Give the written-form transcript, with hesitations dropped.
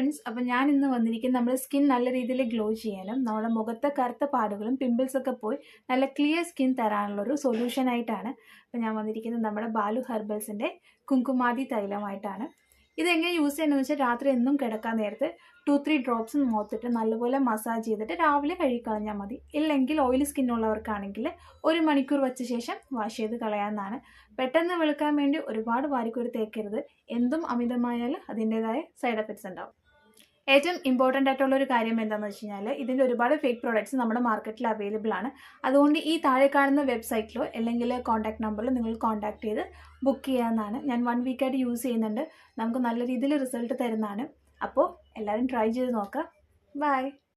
Friends, അപ്പോൾ ഞാൻ ഇന്ന് വന്നിരിക്കുന്നത് നമ്മുടെ സ്കിൻ നല്ല രീതിയിൽ ഗ്ലോ ചെയ്യാനും നമ്മുടെ മുഖത്തെ കറുത്ത പാടുകളും പിമ്പിൾസ് ഒക്കെ പോയി നല്ല ക്ലിയർ സ്കിൻ തരാനുള്ളൊരു സൊല്യൂഷൻ ആയിട്ടാണ്. അപ്പോൾ ഞാൻ വന്നിരിക്കുന്നത് നമ്മുടെ ബാലു ഹെർബൽസിൻ്റെ കുങ്കുമാതി തൈലമായിട്ടാണ്. ഇതെങ്ങനെ യൂസ് ചെയ്യണമെന്ന് വെച്ചാൽ രാത്രി എന്നും കിടക്കാൻ നേരത്ത് 2-3 ഡ്രോപ്സ് മുഖത്തിട്ട് നല്ലപോലെ മസാജ് ചെയ്തിട്ട് രാവിലെ കഴുകിക്കളഞ്ഞാൽ മതി. ഇല്ലെങ്കിൽ ഓയിലി സ്കിന്നുള്ളവർക്കാണെങ്കിൽ 1 മണിക്കൂർ വച്ച ശേഷം വാഷ് ചെയ്ത് കളയാവുന്നതാണ്. പെട്ടെന്ന് വെളുക്കാൻ വേണ്ടി ഒരുപാട് വാരിക്കോരി തേക്കരുത്. എന്തും അമിതമായാൽ അതിൻ്റെതായ സൈഡ് എഫക്ട്സ് ഉണ്ടാവും. ഏറ്റവും ഇമ്പോർട്ടൻ്റ് ആയിട്ടുള്ള ഒരു കാര്യം എന്താണെന്ന് വെച്ച് കഴിഞ്ഞാൽ ഇതിൻ്റെ ഒരുപാട് ഫേക്ക് പ്രോഡക്റ്റ്സ് നമ്മുടെ മാർക്കറ്റിൽ അവൈലബിൾ ആണ്. അതുകൊണ്ട് ഈ താഴെ കാണുന്ന വെബ്സൈറ്റിലോ അല്ലെങ്കിൽ കോൺടാക്ട് നമ്പറിലോ നിങ്ങൾ കോൺടാക്ട് ചെയ്ത് ബുക്ക് ചെയ്യാവുന്നതാണ്. ഞാൻ 1 വീക്കായിട്ട് യൂസ് ചെയ്യുന്നുണ്ട്. നമുക്ക് നല്ല രീതിയിൽ റിസൾട്ട് തരുന്നതാണ്. അപ്പോൾ എല്ലാവരും ട്രൈ ചെയ്ത് നോക്കുക. ബൈ.